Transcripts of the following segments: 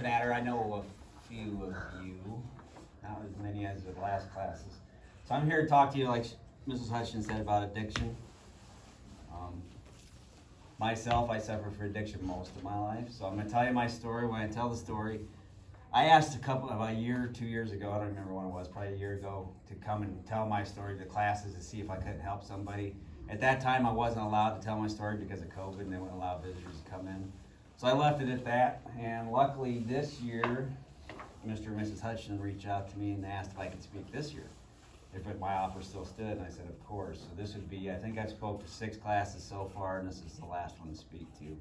matter. I know a few of you, not as many as the last classes. So I'm here to talk to you, like Mrs. Hutchins said, about addiction. Myself, I suffer from addiction most of my life. So I'm going to tell you my story. When I tell the story, I asked about a year or 2 years ago, I don't remember when it was, probably a year ago, to come and tell my story to classes to see if I couldn't help somebody. At that time, I wasn't allowed to tell my story because of COVID, and they wouldn't allow visitors to come in. So I left it at that, and luckily this year, Mr. and Mrs. Hutchins reached out to me and asked if I could speak this year, if my offer still stood, and I said, of course. So this would be, I think I've spoke to 6 classes so far, and this is the last one to speak to.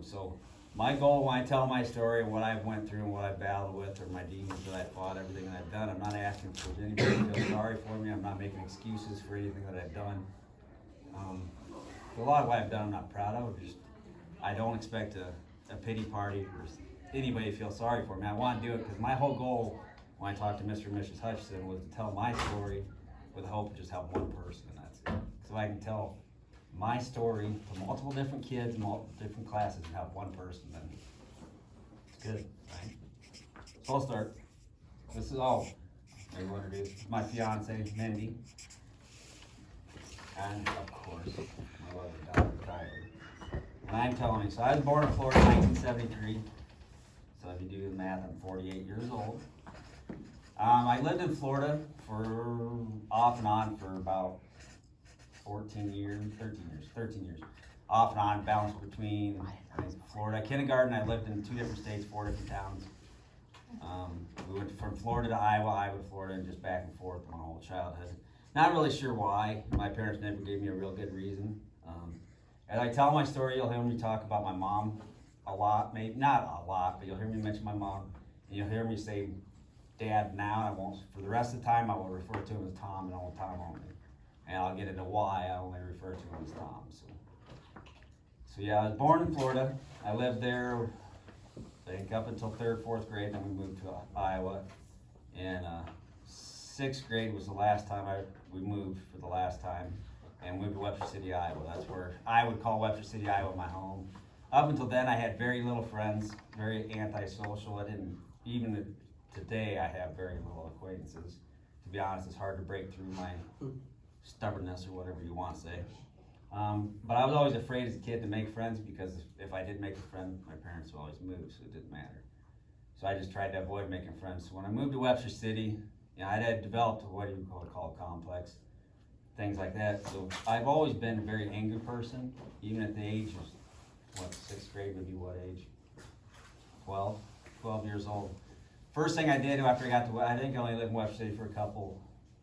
So my goal when I tell my story, what I've went through and what I've battled with, or my demons that I've fought, everything that I've done, I'm not asking for anybody to feel sorry for me. I'm not making excuses for anything that I've done. A lot of what I've done I'm not proud of. I don't expect a pity party or anybody to feel sorry for me. I want to do it because my whole goal when I talked to Mr. and Mrs. Hutchison was to tell my story with the hope to just help one person, and that's it. So I can tell my story to multiple different kids, multiple different classes, and help one person, then it's good, right? So I'll start. This is all I want to do. My fiance, Mindy, and of course, my lovely daughter, Kylie. And I'm telling you, so I was born in Florida in 1973. So if you do the math, I'm 48 years old. I lived in Florida for off and on for about 13 years. Off and on, bounced between Florida. Kindergarten, I lived in 2 different states, 4 different towns. We went from Florida to Iowa, Iowa to Florida, and just back and forth my whole childhood. Not really sure why. My parents never gave me a real good reason. As I tell my story, you'll hear me talk about my mom a lot. Maybe not a lot, but you'll hear me mention my mom, and you'll hear me say Dad now. I won't. For the rest of the time, I will refer to him as Tom and only Tom only. And I'll get into why I only refer to him as Tom. So yeah, I was born in Florida. I lived there, I think, up until 3rd, 4th grade. Then we moved to Iowa. And 6th grade was the last time we moved for the last time, and moved to Webster City, Iowa. That's where I would call Webster City, Iowa my home. Up until then, I had very little friends, very antisocial. I didn't, even today, I have very little acquaintances. To be honest, it's hard to break through my stubbornness or whatever you want to say. But I was always afraid as a kid to make friends because if I did make a friend, my parents would always move, so it didn't matter. So I just tried to avoid making friends. So when I moved to Webster City, I had developed what you would call a complex, things like that. So I've always been a very angry person, even at the age of, 6th grade would be what age? 12 years old. First thing I did after I got to, I think I only lived in Webster City for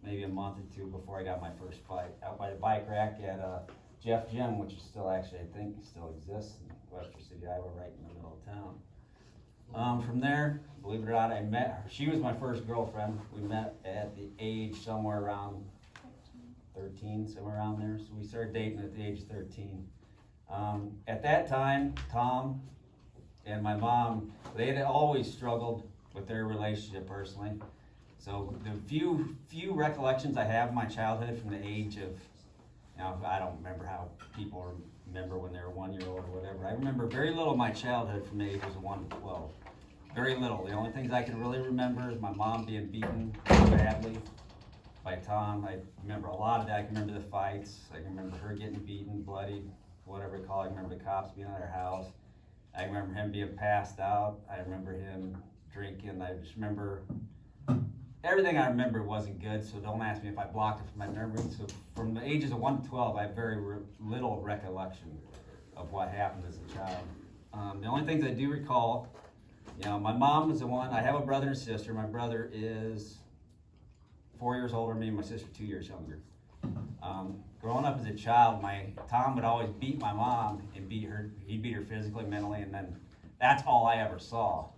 maybe a month or 2 before I got my first bike. Out by the bike rack at Jeff Gym, which is still actually, I think, still exists in Webster City, Iowa, right in the middle of town. From there, believe it or not, I met her. She was my first girlfriend. We met at the age somewhere around 13, somewhere around there. So we started dating at the age of 13. At that time, Tom and my mom, they had always struggled with their relationship personally. So the few recollections I have of my childhood from the age of, I don't remember how people remember when they were 1 year old or whatever. I remember very little of my childhood from the ages of 1 to 12. Very little. The only things I can really remember is my mom being beaten badly by Tom. I remember a lot of that. I can remember the fights. I can remember her getting beaten, bloodied, whatever you call it. I remember the cops being at her house. I remember him being passed out. I remember him drinking. I just remember everything I remember wasn't good, so don't ask me if I blocked it from my memory. So from the ages of 1 to 12, I have very little recollection of what happened as a child. The only things I do recall, my mom was the one. I have a brother and sister. My brother is 4 years older than me, my sister 2 years younger. Growing up as a child, Tom would always beat my mom and beat her. He'd beat her physically, mentally, and then that's all I ever saw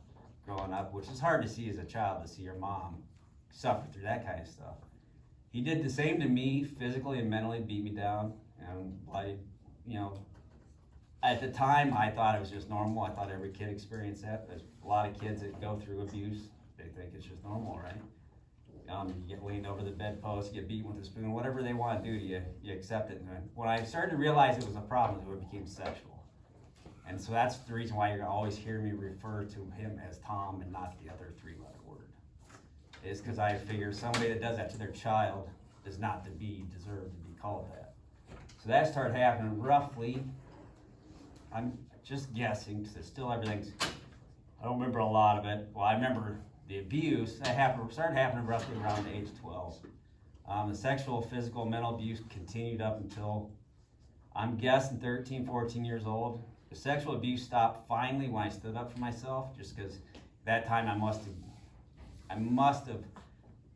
growing up, which is hard to see as a child, to see your mom suffer through that kind of stuff. He did the same to me, physically and mentally, beat me down, and at the time I thought it was just normal. I thought every kid experienced that. There's a lot of kids that go through abuse. They think it's just normal, right? You get leaned over the bedpost, you get beaten with a spoon, whatever they want to do to you, you accept it. And when I started to realize it was a problem, it became sexual. And so that's the reason why you're always hearing me refer to him as Tom and not the other three-letter word. Is because I figure somebody that does that to their child is not to be deserved to be called that. So that started happening roughly, I'm just guessing, because it's still everything's, I don't remember a lot of it. Well, I remember the abuse that started happening roughly around the age of 12. The sexual, physical, mental abuse continued up until, I'm guessing 13, 14 years old. The sexual abuse stopped finally when I stood up for myself, just because that time I must have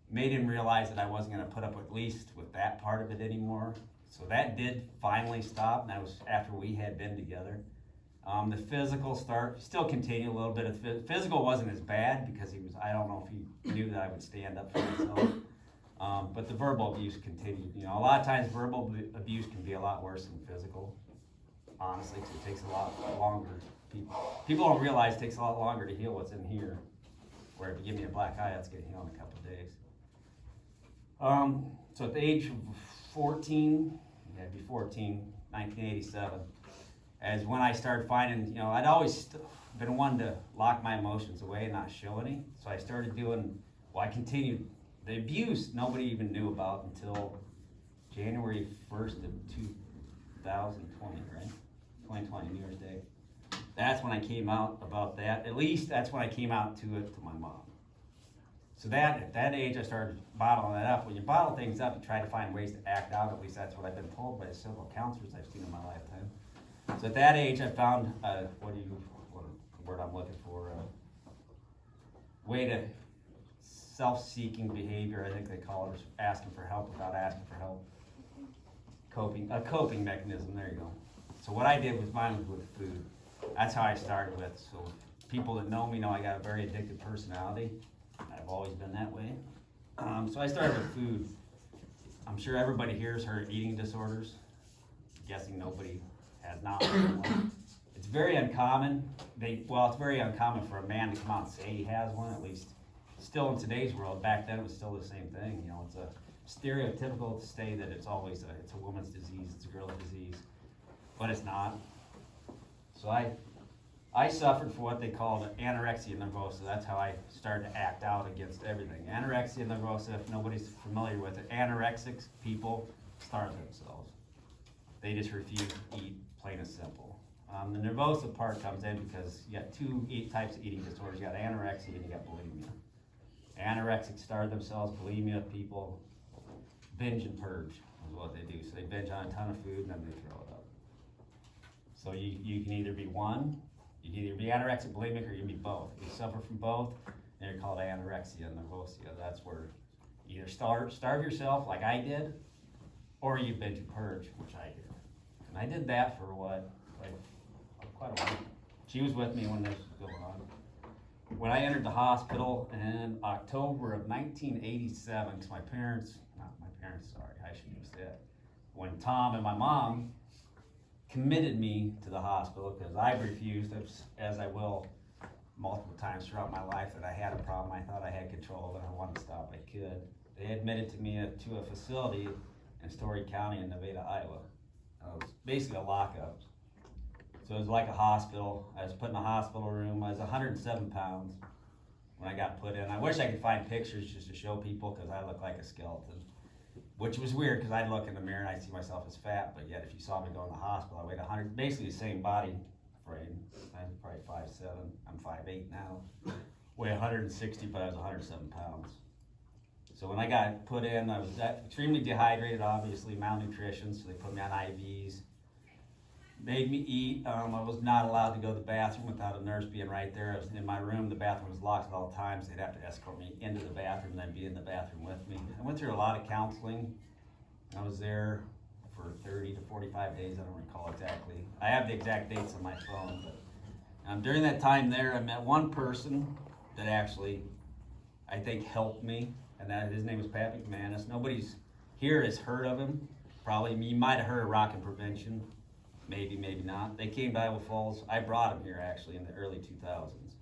made him realize that I wasn't going to put up at least with that part of it anymore. So that did finally stop, and that was after we had been together. The physical still continued a little bit. Physical wasn't as bad because I don't know if he knew that I would stand up for myself. But the verbal abuse continued. You know, a lot of times verbal abuse can be a lot worse than physical, honestly, because it takes a lot longer. People don't realize it takes a lot longer to heal what's in here. Where if you give me a black eye, that's going to heal in a couple of days. So at the age of 14, 1987, as when I started finding, you know, I'd always been one to lock my emotions away and not show any. So I started doing, I continued. The abuse nobody even knew about until January 1st of 2020, right? 2020, New Year's Day. That's when I came out about that. At least that's when I came out to my mom. So at that age, I started bottling that up. When you bottle things up, you try to find ways to act out. At least that's what I've been told by several counselors I've seen in my lifetime. So at that age, I found, what word I'm looking for, way to self-seeking behavior, I think they call it, asking for help without asking for help. A coping mechanism, there you go. So what I did was mine was with food. That's how I started with. So people that know me know I got a very addictive personality. I've always been that way. So I started with food. I'm sure everybody here has heard of eating disorders. I'm guessing nobody has not. It's very uncommon. It's very uncommon for a man to come out and say he has one, at least still in today's world. Back then it was still the same thing. You know, it's a stereotypical to say that it's always it's a woman's disease, it's a girl's disease, but it's not. So I suffered for what they called anorexia nervosa. That's how I started to act out against everything. Anorexia nervosa, if nobody's familiar with it, anorexic people starve themselves. They just refuse to eat, plain and simple. The nervosa part comes in because you got two types of eating disorders. You got anorexia and you got bulimia. Anorexics starve themselves, bulimia people binge and purge is what they do. So they binge on a ton of food and then they throw it up. So you can either be one, you can either be anorexic, bulimic, or you can be both. If you suffer from both, then you're called anorexia nervosa. That's where you either starve yourself like I did, or you binge and purge, which I did. And I did that for quite a while. She was with me when this was going on. When I entered the hospital in October of 1987, because I shouldn't have said, when Tom and my mom committed me to the hospital because I refused, as I will multiple times throughout my life, that I had a problem. I thought I had control, that I wanted to stop, I could. They admitted me to a facility in Story County in Nevada, Iowa. It was basically a lockup. So it was like a hospital. I was put in a hospital room. I was 107 pounds when I got put in. I wish I could find pictures just to show people because I look like a skeleton. Which was weird because I'd look in the mirror and I'd see myself as fat, but yet if you saw me go in the hospital, I weighed 100, basically the same body frame. I'm probably 5'7", I'm 5'8" now. Weigh 160, but I was 107 pounds. So when I got put in, I was extremely dehydrated, obviously, malnutrition, so they put me on IVs. Made me eat. I was not allowed to go to the bathroom without a nurse being right there. I was in my room. The bathroom was locked at all times. They'd have to escort me into the bathroom and then be in the bathroom with me. I went through a lot of counseling. I was there for 30 to 45 days. I don't recall exactly. I have the exact dates on my phone. But during that time there, I met one person that actually, I think, helped me, and his name was Pat McManus. Nobody's here has heard of him. Probably, you might have heard of Rock and Prevention. Maybe, maybe not. They came to Iowa Falls. I brought him here actually in the early 2000s.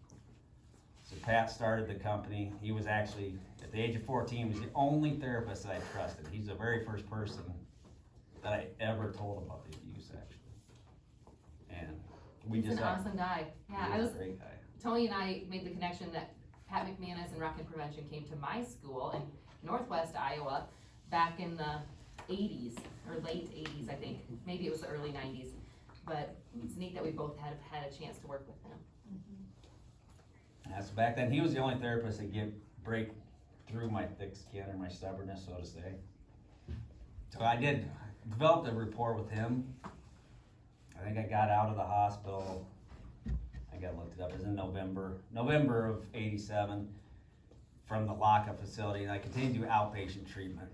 So Pat started the company. He was actually, at the age of 14, he was the only therapist that I trusted. He's the very first person that I ever told about the abuse, actually. And He's an awesome guy. Yeah, He's a great guy. Tony and I made the connection that Pat McManus and Rock and Prevention came to my school in Northwest Iowa back in the 80s, or late 80s, I think. Maybe it was the early 90s. But it's neat that we both have had a chance to work with him. Yeah, so back then, he was the only therapist that could break through my thick skin or my stubbornness, so to say. So I developed a rapport with him. I think I got out of the hospital, I got looked it up, it was in November of '87 from the lockup facility, and I continued to do outpatient treatment.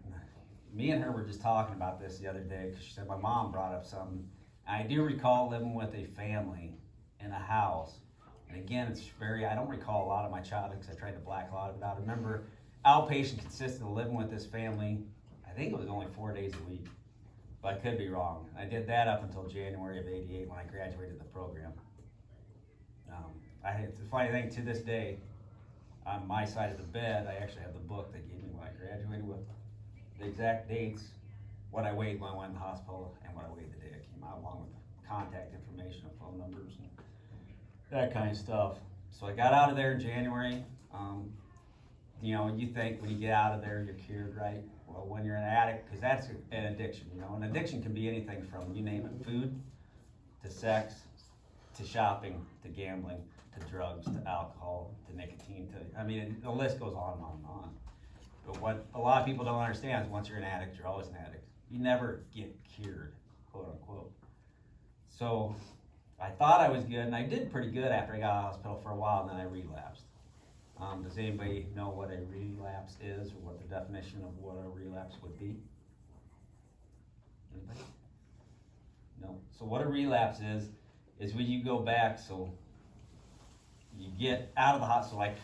Me and her were just talking about this the other day, because she said my mom brought up something. I do recall living with a family in a house. And again, I don't recall a lot of my childhood because I tried to black a lot of it out. I remember outpatient consisted of living with this family, I think it was only 4 days a week, but I could be wrong. I did that up until January of '88 when I graduated the program. It's a funny thing, to this day, on my side of the bed, I actually have the book they gave me when I graduated with the exact dates, what I weighed when I went in the hospital, and what I weighed the day I came out, along with contact information and phone numbers and that kind of stuff. So I got out of there in January. You know, you think when you get out of there, you're cured, right? Well, when you're an addict, because that's an addiction, you know, an addiction can be anything from, you name it, food, to sex, to shopping, to gambling, to drugs, to alcohol, to nicotine, I mean, the list goes on and on and on. But what a lot of people don't understand is once you're an addict, you're always an addict. You never get cured, quote unquote. So I thought I was good, and I did pretty good after I got out of the hospital for a while, and then I relapsed. Does anybody know what a relapse is, or what the definition of what a relapse would be? Anybody? No. So what a relapse is when you go back, so you get out of the hospital, like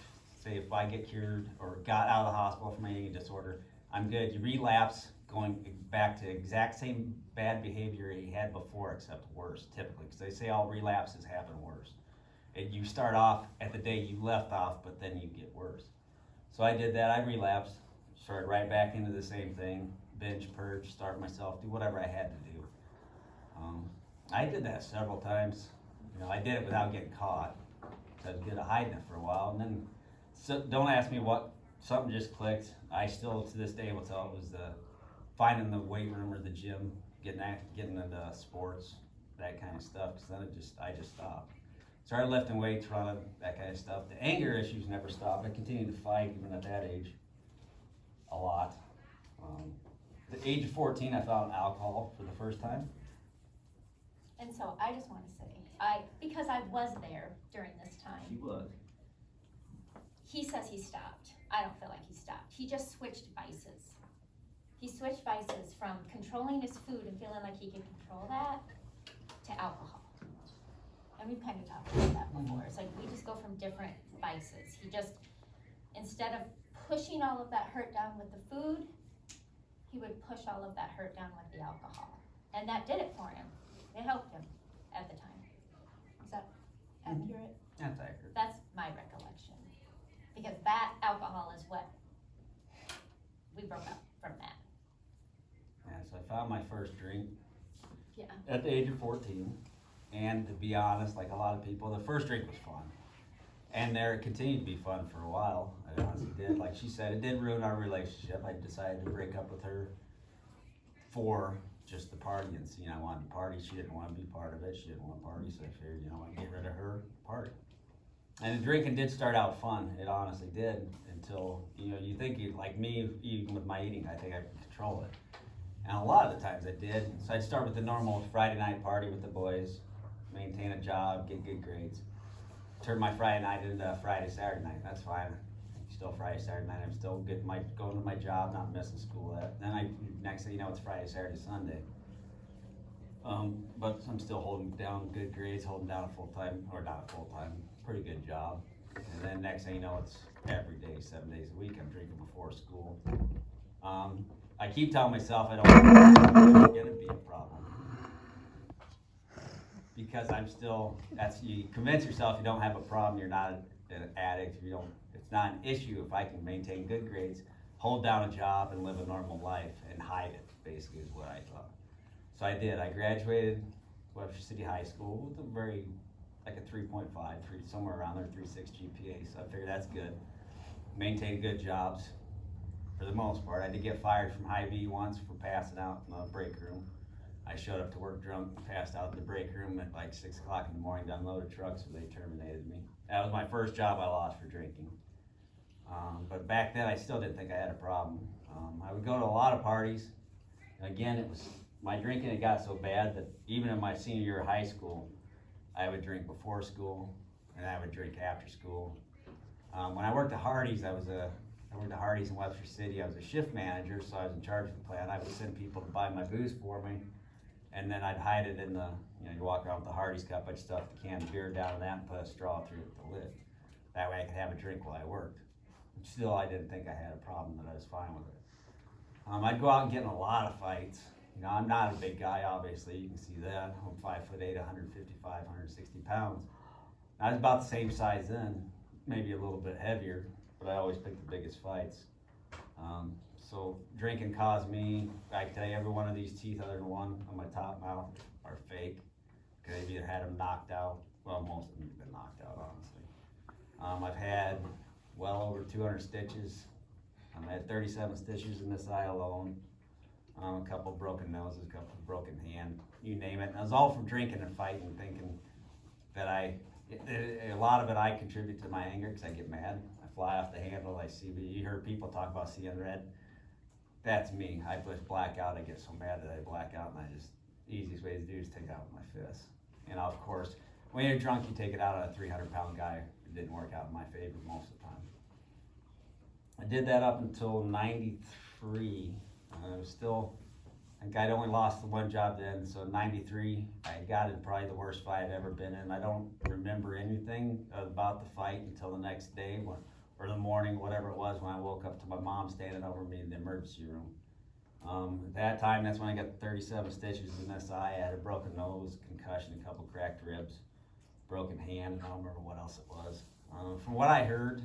say if I get cured or got out of the hospital from any disorder, I'm good. You relapse, going back to exact same bad behavior you had before, except worse, typically, because they say all relapses happen worse. You start off at the day you left off, but then you get worse. So I did that. I relapsed, started right back into the same thing, binge, purge, starve myself, do whatever I had to do. I did that several times. You know, I did it without getting caught, so I was good at hiding it for a while. And then, so don't ask me what, something just clicked. I still, to this day, will tell it was finding the weight room or the gym, getting into sports, that kind of stuff, because then I just stopped. Started lifting weights, running, that kind of stuff. The anger issues never stopped. I continued to fight even at that age, a lot. At the age of 14, I found alcohol for the first time. And so I just want to say, because I was there during this time. She was. He says he stopped. I don't feel like he stopped. He just switched vices. He switched vices from controlling his food and feeling like he could control that to alcohol. And we've kind of talked about that before. It's like we just go from different vices. He just, instead of pushing all of that hurt down with the food, he would push all of that hurt down with the alcohol. And that did it for him. It helped him at the time. Is that accurate? That's accurate. That's my recollection. Because that alcohol is what we broke up from that. Yeah, so I found my first drink Yeah. at the age of 14. And to be honest, like a lot of people, the first drink was fun. And it continued to be fun for a while. I honestly did. Like she said, it did ruin our relationship. I decided to break up with her for just the partying scene. I wanted to party. She didn't want to be part of it. She didn't want to party. So I figured, I'd get rid of her, party. And the drinking did start out fun. It honestly did, until, you think like me, even with my eating, I think I could control it. And a lot of the times I did. So I'd start with the normal Friday night party with the boys, maintain a job, get good grades. Turn my Friday night into Friday, Saturday night. That's fine. Still Friday, Saturday night. I'm still going to my job, not missing school. Then next thing you know, it's Friday, Saturday, Sunday. But I'm still holding down good grades, holding down pretty good job. And then next thing you know, it's every day, 7 days a week. I'm drinking before school. I keep telling myself I don't think it's gonna be a problem. Because you convince yourself you don't have a problem, you're not an addict, it's not an issue if I can maintain good grades, hold down a job, and live a normal life, and hide it, basically, is what I thought. So I did. I graduated Webster City High School with a very like a 3.5, somewhere around there, 3.6 GPA, so I figured that's good. Maintained good jobs for the most part. I did get fired from Hy-Vee once for passing out in the break room. I showed up to work drunk, passed out in the break room at like 6 o'clock in the morning to unload a truck, so they terminated me. That was my first job I lost for drinking. But back then I still didn't think I had a problem. I would go to a lot of parties. Again, it was my drinking, it got so bad that even in my senior year of high school, I would drink before school and I would drink after school. When I worked at Hardee's, I worked at Hardee's in Webster City. I was a shift manager, so I was in charge of the plant. I would send people to buy my booze for me, and then I'd hide it in the, you walk around with the Hardee's cup, I'd stuff the can of beer down in that and put a straw through the lid. That way I could have a drink while I worked. Still, I didn't think I had a problem, that I was fine with it. I'd go out and get in a lot of fights. I'm not a big guy, obviously, you can see that. I'm 5'8", 155, 160 pounds. I was about the same size then, maybe a little bit heavier, but I always picked the biggest fights. So drinking caused me, I can tell you every one of these teeth other than one on my top mouth are fake. Cause I've either had them knocked out, well, most of them have been knocked out, honestly. I've had well over 200 stitches. I had 37 stitches in this eye alone. A couple broken noses, a couple broken hand, you name it. And it was all from drinking and fighting, thinking that a lot of it I contribute to my anger because I get mad. I fly off the handle, I see, you heard people talk about seeing red. That's me. I just black out, I get so mad that I black out, and easiest way to do is take it out with my fist. And of course, when you're drunk, you take it out on a 300-pound guy. It didn't work out in my favor most of the time. I did that up until 93. I was still, I think I'd only lost the one job then, so 93, I got in probably the worst fight I've ever been in. I don't remember anything about the fight until the next day, or the morning, whatever it was, when I woke up to my mom standing over me in the emergency room. At that time, that's when I got 37 stitches in this eye. I had a broken nose, concussion, a couple cracked ribs, broken hand, I don't remember what else it was. From what I heard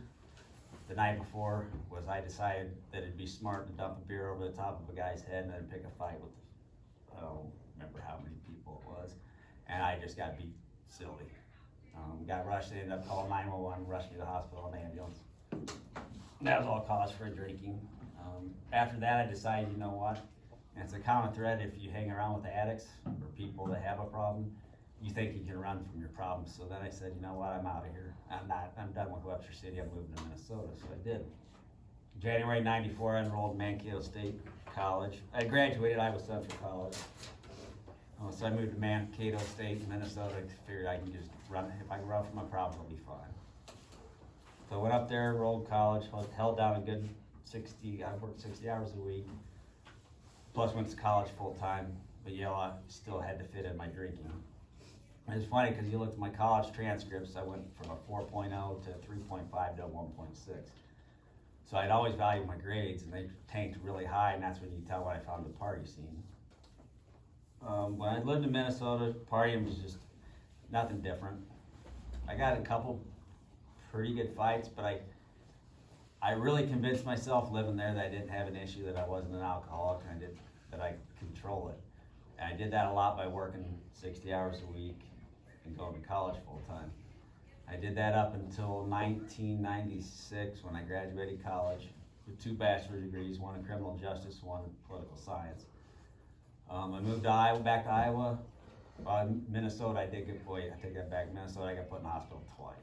the night before was I decided that it'd be smart to dump a beer over the top of a guy's head and then pick a fight with, I don't remember how many people it was, and I just got beat silly. Got rushed, they ended up calling 911, rushed me to the hospital in an ambulance. That was all cause for drinking. After that, I decided, you know what? And it's a common thread if you hang around with addicts or people that have a problem, you think you can run from your problems. So then I said, you know what, I'm out of here. I'm done with Webster City, I'm moving to Minnesota, so I did. January 94, I enrolled in Mankato State College. I graduated Iowa Central College. So I moved to Mankato State, Minnesota, figured I can just run, if I can run from my problems, I'll be fine. So I went up there, enrolled college, held down a good 60, I worked 60 hours a week, plus went to college full time, but yeah, I still had to fit in my drinking. It's funny because you look at my college transcripts, I went from a 4.0 to 3.5 to 1.6. So I'd always valued my grades, and they tanked really high, and that's when you tell when I found the party scene. When I lived in Minnesota, partying was just nothing different. I got a couple pretty good fights, but I really convinced myself living there that I didn't have an issue, that I wasn't an alcoholic, and that I could control it. And I did that a lot by working 60 hours a week and going to college full time. I did that up until 1996 when I graduated college with 2 bachelor's degrees, one in criminal justice, one in political science. I moved to Iowa, back to Iowa. Minnesota, I take that back. Minnesota, I got put in the hospital twice.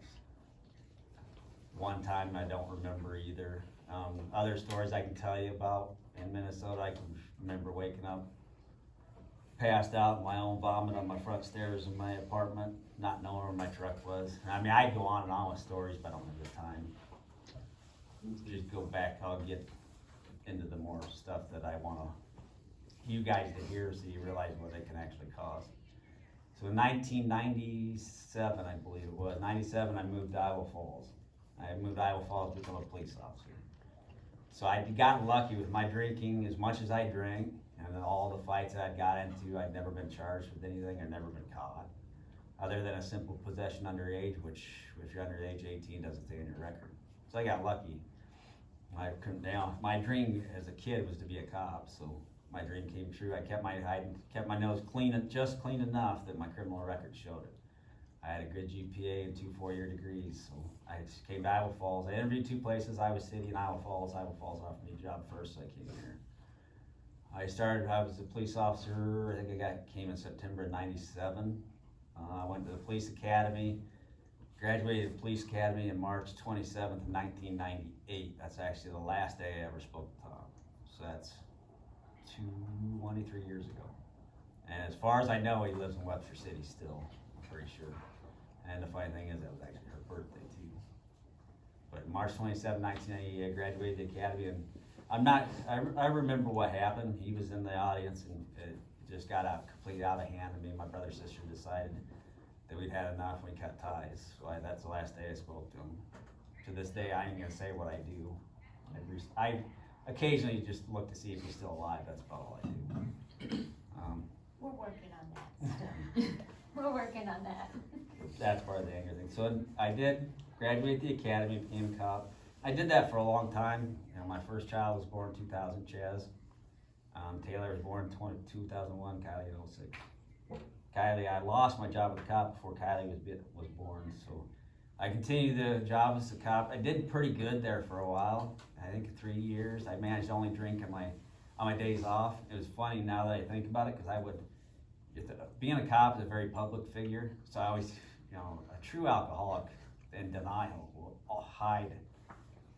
One time I don't remember either. Other stories I can tell you about in Minnesota, I can remember waking up, passed out in my own vomit on my front stairs in my apartment, not knowing where my truck was. I mean, I go on and on with stories, but I don't have the time. Just go back, I'll get into the more stuff that I want you guys to hear so you realize what it can actually cause. So in 1997, I believe it was, 97, I moved to Iowa Falls. I moved to Iowa Falls to become a police officer. So I'd gotten lucky with my drinking as much as I drank, and then all the fights that I'd got into, I'd never been charged with anything, I'd never been caught. Other than a simple possession underage, which if you're under age 18 doesn't stay on your record. So I got lucky. My dream as a kid was to be a cop, so my dream came true. I kept my nose clean, just clean enough that my criminal record showed it. I had a good GPA and 2 4-year degrees, so I just came to Iowa Falls. I interviewed 2 places, Iowa City and Iowa Falls. Iowa Falls offered me a job first, so I came here. I was a police officer, I think came in September of '97. I went to the police academy, graduated the police academy in March 27th, 1998. That's actually the last day I ever spoke to Tom. So that's 23 years ago. And as far as I know, he lives in Webster City still, I'm pretty sure. And the funny thing is, that was actually her birthday too. But March 27, 1998, I graduated the academy, and I remember what happened. He was in the audience, and it just got completely out of hand, and me and my brother and sister decided that we'd had enough, and we cut ties. So that's the last day I spoke to him. To this day, I ain't gonna say what I do. I occasionally just look to see if he's still alive, that's about all I do. We're working on that still. We're working on that. That's part of the anger thing. So I did graduate the academy, became a cop. I did that for a long time. You know, my first child was born in 2000, Chaz. Taylor was born in 2001, Kylie in 06. Kylie, I lost my job as a cop before Kylie was born, so I continued the job as a cop. I did pretty good there for a while. I think 3 years. I managed to only drink on my days off. It was funny now that I think about it, because being a cop is a very public figure, so I always, a true alcoholic in denial will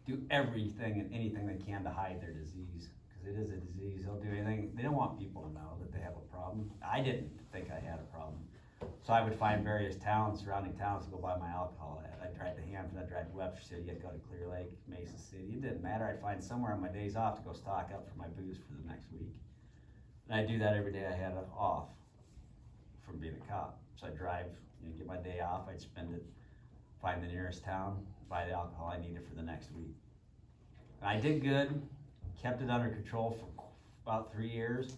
do everything and anything they can to hide their disease, because it is a disease. They'll do anything. They don't want people to know that they have a problem. I didn't think I had a problem, so I would find various surrounding towns to go buy my alcohol at. I'd drive to Hampton, I'd drive to Webster City, I'd go to Clear Lake, Mesa City. It didn't matter. I'd find somewhere on my days off to go stock up for my booze for the next week. And I'd do that every day I had off from being a cop. So I'd drive, get my day off, I'd spend it, find the nearest town, buy the alcohol I needed for the next week. And I did good, kept it under control for about 3 years,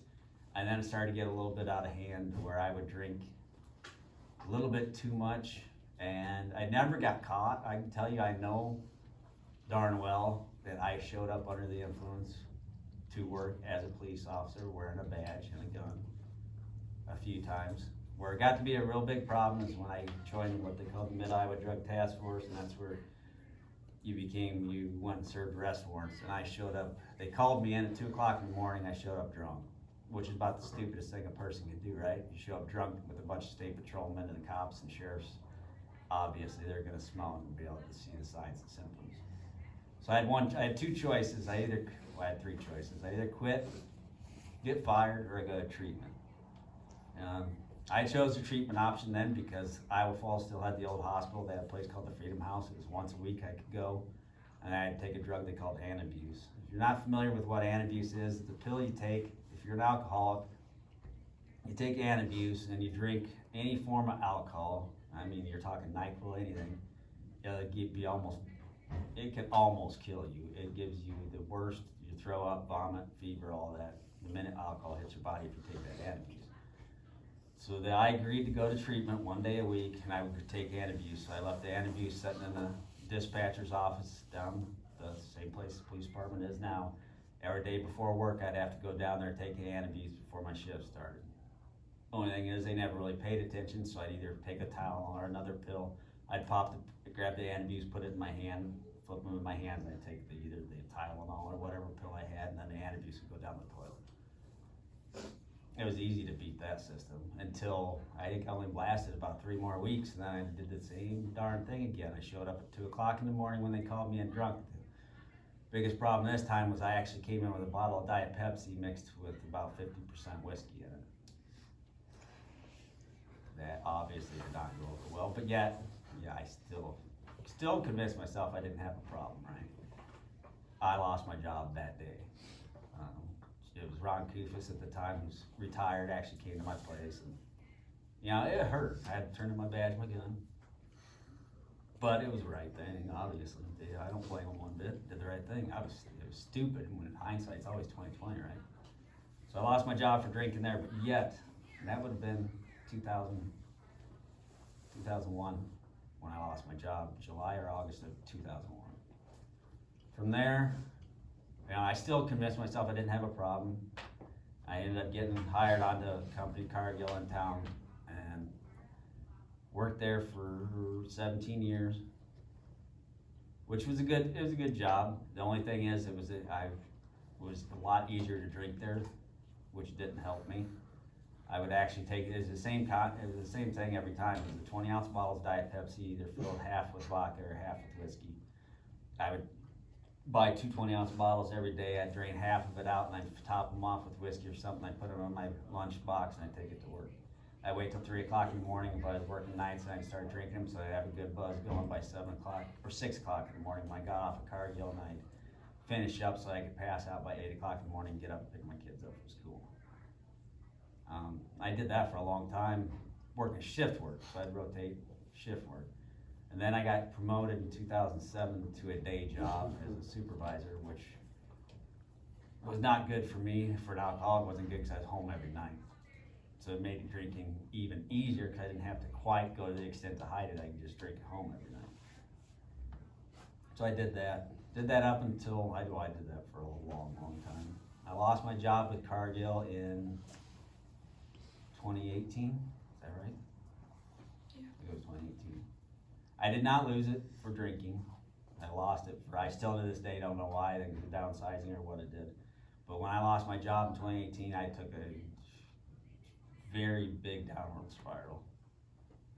and then it started to get a little bit out of hand, where I would drink a little bit too much, and I never got caught. I can tell you, I know darn well that I showed up under the influence to work as a police officer wearing a badge and a gun a few times. Where it got to be a real big problem is when I joined what they call the Mid-Iowa Drug Task Force, and that's where you went and served arrest warrants. And I showed up, they called me in at 2 o'clock in the morning, I showed up drunk, which is about the stupidest thing a person could do, right? You show up drunk with a bunch of state patrolmen and the cops and sheriffs. Obviously, they're gonna smell and be able to see the signs and symptoms. So I had 2 choices. I had 3 choices. I either quit, get fired, or I go to treatment. I chose the treatment option then because Iowa Falls still had the old hospital. They had a place called the Freedom House. It was once a week I could go, and I had to take a drug they called Antabuse. If you're not familiar with what Antabuse is, it's a pill you take. If you're an alcoholic, you take Antabuse and you drink any form of alcohol. I mean, you're talking NyQuil, anything. It can almost kill you. It gives you the worst. You throw up, vomit, fever, all that, the minute alcohol hits your body if you take that Antabuse. So I agreed to go to treatment 1 day a week, and I would take Antabuse. So I left the Antabuse sitting in the dispatcher's office down the same place the police department is now. Every day before work, I'd have to go down there, take Antabuse before my shift started. Only thing is, they never really paid attention, so I'd either take a Tylenol or another pill. I'd grab the Antabuse, put it in my hand, flip them in my hand, and I'd take either the Tylenol or whatever pill I had, and then the Antabuse would go down the toilet. It was easy to beat that system until I think I only lasted about 3 more weeks, and then I did the same darn thing again. I showed up at 2 o'clock in the morning when they called me in drunk. The biggest problem this time was I actually came in with a bottle of Diet Pepsi mixed with about 50% whiskey in it. That obviously did not go over well, but yet, I still convinced myself I didn't have a problem, right? I lost my job that day. It was Ron Kufis at the time, who's retired, actually came to my place, and it hurt. I had to turn in my badge, my gun, but it was the right thing, obviously. I don't blame him one bit. Did the right thing. It was stupid. When in hindsight, it's always 20/20, right? So I lost my job for drinking there, but yet, that would have been 2001 when I lost my job, July or August of 2001. From there, I still convinced myself I didn't have a problem. I ended up getting hired onto a company, Cargill, in town, and Worked there for 17 years, which was it was a good job. The only thing is, it was a lot easier to drink there, which didn't help me. I would actually take it as the same thing every time. It was the 20-ounce bottles of Diet Pepsi, either filled half with vodka or half with whiskey. I would buy 2 20-ounce bottles every day. I'd drain half of it out and I'd top them off with whiskey or something. I'd put them in my lunch box and I'd take it to work. I'd wait till 3 o'clock in the morning if I was working nights, and I'd start drinking them, so I'd have a good buzz going by 7 o'clock or 6 o'clock in the morning when I got off of Cargill, and I'd finish up so I could pass out by 8 o'clock in the morning and get up and pick my kids up from school. I did that for a long time, working shift work, so I'd rotate shift work. And then I got promoted in 2007 to a day job as a supervisor, which was not good for me. For an alcoholic, it wasn't good because I was home every night. So it made drinking even easier because I didn't have to quite go to the extent to hide it. I could just drink at home every night. So I did that. Did that up until, I did that for a long, long time. I lost my job with Cargill in 2018, is that right? Yeah. I think it was 2018. I did not lose it for drinking. I lost it I still to this day don't know why, I think it was downsizing or what it did. But when I lost my job in 2018, I took a very big downward spiral.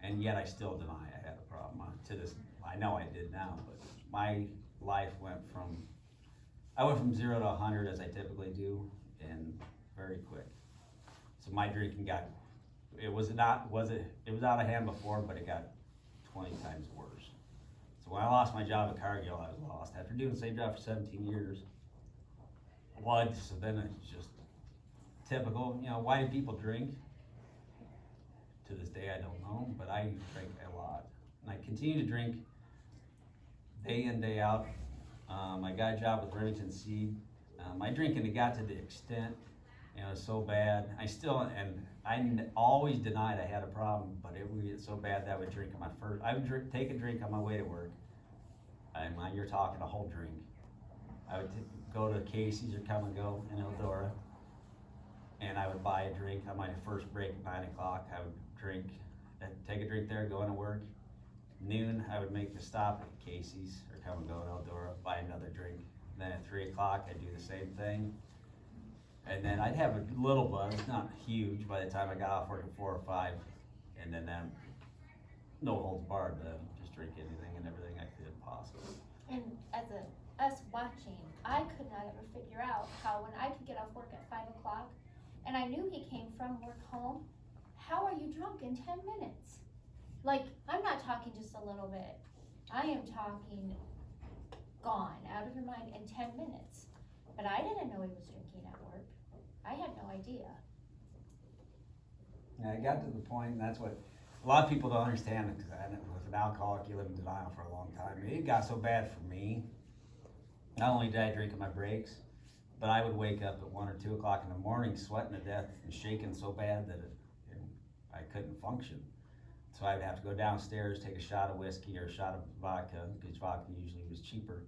And yet I still deny I had a problem. I know I did now, but my life I went from 0 to 100 as I typically do, and very quick. So my drinking it was out of hand before, but it got 20 times worse. So when I lost my job at Cargill, I was lost. After doing the same job for 17 years, so then it's just typical, why do people drink? To this day, I don't know, but I drink a lot. And I continue to drink day in, day out. I got a job with Remington Seed. My drinking, it got to the extent, it was so bad. I always denied I had a problem, but it would get so bad that I would take a drink on my way to work. And you're talking a whole drink. I would go to Casey's or Come and Go in Eldora, and I would buy a drink on my first break at 9 o'clock. I would take a drink there, go into work. Noon, I would make the stop at Casey's or Come and Go in Eldora, buy another drink. Then at 3 o'clock, I'd do the same thing. And then I'd have a little buzz, not huge, by the time I got off work at 4 or 5. And then no holds barred, just drink anything and everything I could possibly. And as us watching, I could not ever figure out how when I could get off work at 5 o'clock, and I knew he came from work home, how are you drunk in 10 minutes? Like, I'm not talking just a little bit. I am talking gone, out of your mind in 10 minutes. But I didn't know he was drinking at work. I had no idea. Yeah, I got to the point, and that's what a lot of people don't understand, because with an alcoholic, you live in denial for a long time. It got so bad for me. Not only did I drink at my breaks, but I would wake up at 1 or 2 o'clock in the morning sweating to death and shaking so bad that I couldn't function. So I'd have to go downstairs, take a shot of whiskey or a shot of vodka, because vodka usually was cheaper.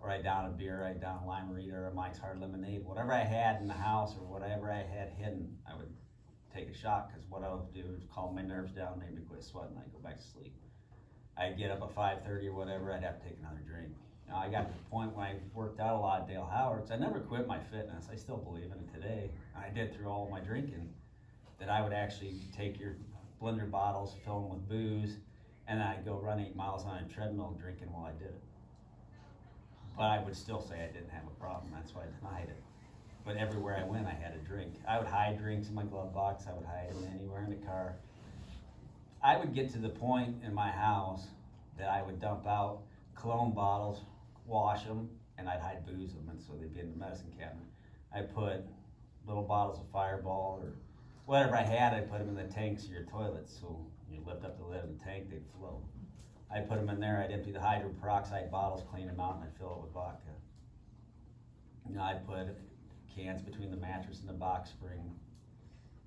Or I'd down a beer, I'd down a limerita or a Mike's Hard Lemonade. Whatever I had in the house or whatever I had hidden, I would take a shot, because what I would do is calm my nerves down, make me quit sweating, I'd go back to sleep. I'd get up at 5:30 or whatever, I'd have to take another drink. I got to the point when I worked out a lot at Dale Howard's. I never quit my fitness. I still believe in it today. I did through all of my drinking, that I would actually take your blender bottles, fill them with booze, and then I'd go run 8 miles on a treadmill drinking while I did it. But I would still say I didn't have a problem. That's why I denied it. But everywhere I went, I had a drink. I would hide drinks in my glove box. I would hide them anywhere in the car. I would get to the point in my house that I would dump out cologne bottles, wash them, and I'd hide booze in them, and so they'd be in the medicine cabinet. I'd put little bottles of Fireball or whatever I had, I'd put them in the tanks of your toilets, so you lift up the lid of the tank, they'd float. I'd put them in there, I'd empty the hydrogen peroxide bottles, clean them out, and I'd fill it with vodka. I'd put cans between the mattress and the box spring.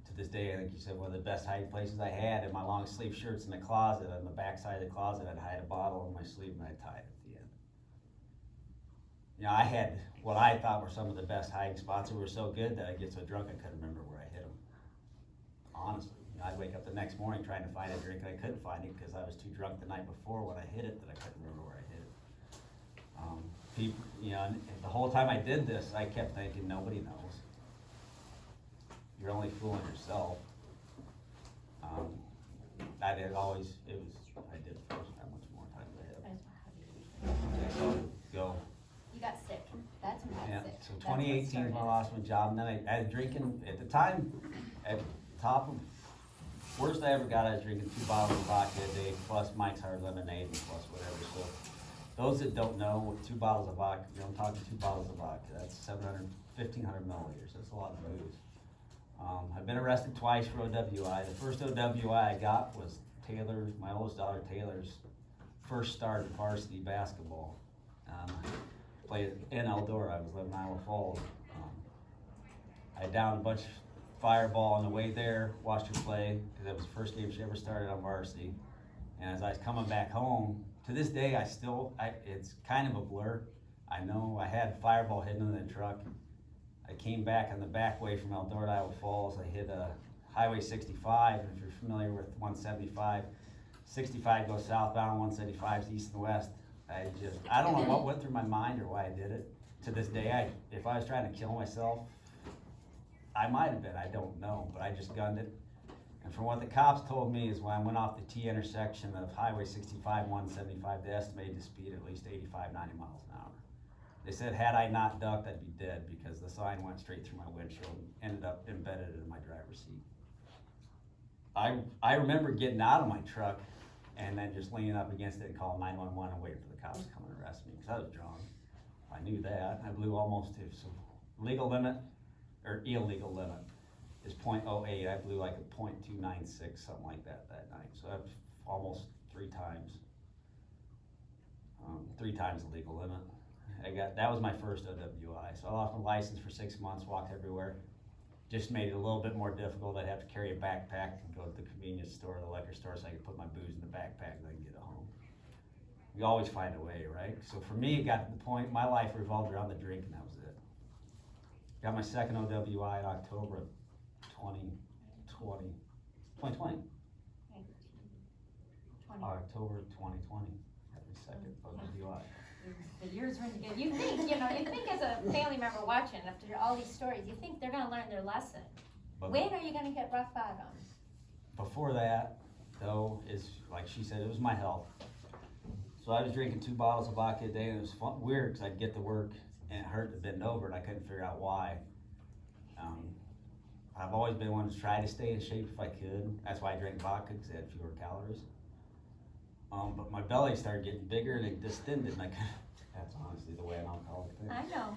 To this day, I think you said one of the best hiding places I had in my long sleeve shirts in the closet. On the back side of the closet, I'd hide a bottle in my sleeve and I'd tie it at the end. I had what I thought were some of the best hiding spots that were so good that I'd get so drunk I couldn't remember where I hid them. Honestly, I'd wake up the next morning trying to find a drink, and I couldn't find it because I was too drunk the night before when I hit it that I couldn't remember where I hit it. People, and the whole time I did this, I kept thinking, nobody knows. You're only fooling yourself. I did first. How much more time do I have? Okay, so go. You got sick, that's when you Yeah, got sick. so That's what 2018 when I started. lost my job, and then I was drinking, at the time, at top of, worst I ever got, I was drinking 2 bottles of vodka a day, plus Mike's Hard Lemonade, and plus whatever, so. Those that don't know, with 2 bottles of vodka, I'm talking 2 bottles of vodka, that's 1,500 milliliters, that's a lot of booze. I've been arrested twice for OWI. The first OWI I got was my oldest daughter Taylor's first start at varsity basketball. Played in Eldora, I was living in Iowa Falls. I downed a bunch of Fireball on the way there, watched her play, because that was the first game she ever started on varsity. And as I was coming back home, to this day, it's kind of a blur. I know I had Fireball hidden in the truck. I came back on the back way from Eldora to Iowa Falls. I hit Highway 65, and if you're familiar with 175, 65 goes southbound, 175 is east and west. I don't know what went through my mind or why I did it. To this day, if I was trying to kill myself, I might have been, I don't know, but I just gunned it. And from what the cops told me is when I went off the T intersection of Highway 65, 175, they estimated the speed at least 85, 90 miles an hour. They said had I not ducked, I'd be dead because the sign went straight through my windshield and ended up embedded in my driver's seat. I remember getting out of my truck and then just leaning up against it and calling 911 and waiting for the cops to come and arrest me because I was drunk. I knew that. I blew almost to legal limit or illegal limit is .08. I blew like a .296, something like that night. So that's almost 3 times the legal limit. That was my first OWI. So I lost my license for 6 months, walked everywhere. Just made it a little bit more difficult. I'd have to carry a backpack and go to the convenience store, the liquor store, so I could put my booze in the backpack and then get it home. We always find a way, right? So for me, it got to the point, my life revolved around the drink and that was it. Got my second OWI in October of 2020. October 2020, got my second OWI. The years run together. You think as a family member watching, after all these stories, you think they're gonna learn their lesson. But when are you gonna hit rock bottom? before that, though, is, like she said, it was my health. So I was drinking 2 bottles of vodka a day, and it was weird, because I'd get to work, and it hurt to bend over, and I couldn't figure out why. I've always been one to try to stay in shape if I could. That's why I drank vodka, because it had fewer calories. But my belly started getting bigger and it distended, and that's honestly the way an alcoholic thinks. I know.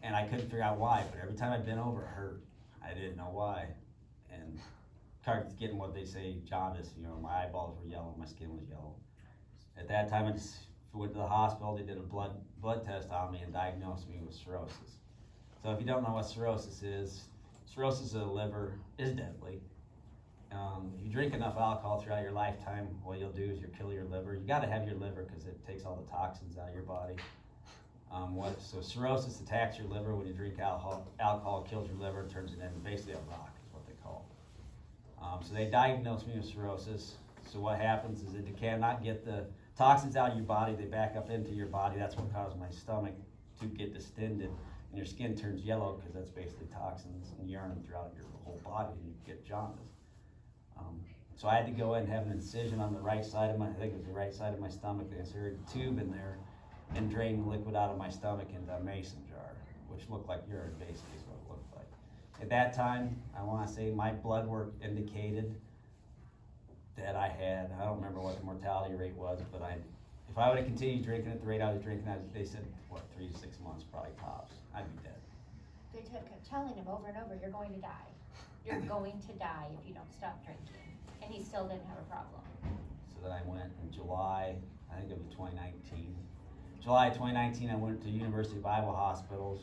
And I couldn't figure out why, but every time I bent over, it hurt. I didn't know why. And started getting what they say, jaundice, my eyeballs were yellow, my skin was yellow. At that time, I just went to the hospital, they did a blood test on me and diagnosed me with cirrhosis. So if you don't know what cirrhosis is of the liver is deadly. If you drink enough alcohol throughout your lifetime, what you'll do is you'll kill your liver. You gotta have your liver because it takes all the toxins out of your body. So cirrhosis attacks your liver when you drink alcohol. Alcohol kills your liver, turns it into basically a rock, is what they call it. So they diagnosed me with cirrhosis. So what happens is that they cannot get the toxins out of your body, they back up into your body. That's what caused my stomach to get distended. And your skin turns yellow because that's basically toxins and urine throughout your whole body, and you get jaundice. So I had to go in and have an incision on the right side of I think it was the right side of my stomach. They inserted a tube in there and drained the liquid out of my stomach into a mason jar, which looked like urine, basically is what it looked like. At that time, I want to say my blood work indicated that I don't remember what the mortality rate was, but if I would have continued drinking at the rate I was drinking, they said, 3 to 6 months, probably tops, I'd be dead. They kept telling him over and over, you're going to die. You're going to die if you don't stop drinking. And he still didn't have a problem. So then I went in July, I think it was 2019. July 2019, I went to University of Iowa hospitals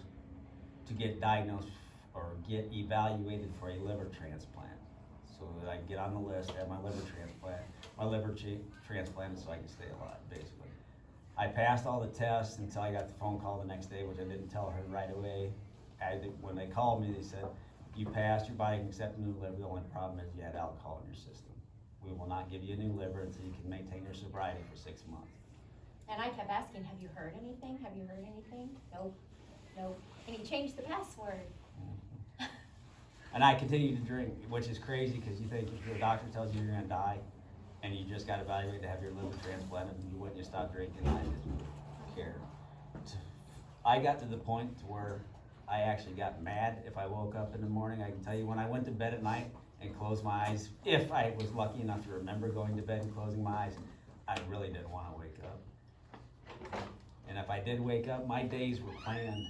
to get diagnosed or get evaluated for a liver transplant. So that I could get on the list, have my liver transplanted so I can stay alive, basically. I passed all the tests until I got the phone call the next day, which I didn't tell her right away. When they called me, they said, you passed, your body can accept a new liver, the only problem is you had alcohol in your system. We will not give you a new liver until you can maintain your sobriety for 6 months. And I kept asking, have you heard anything? Have you heard anything? Nope, nope. And he changed the password. And I continue to drink, which is crazy, because you think if your doctor tells you you're gonna die, and you just got evaluated to have your liver transplanted, and you wouldn't just stop drinking, I didn't care. I got to the point to where I actually got mad if I woke up in the morning. I can tell you, when I went to bed at night and closed my eyes, if I was lucky enough to remember going to bed and closing my eyes, I really didn't wanna wake up. And if I did wake up, my days were planned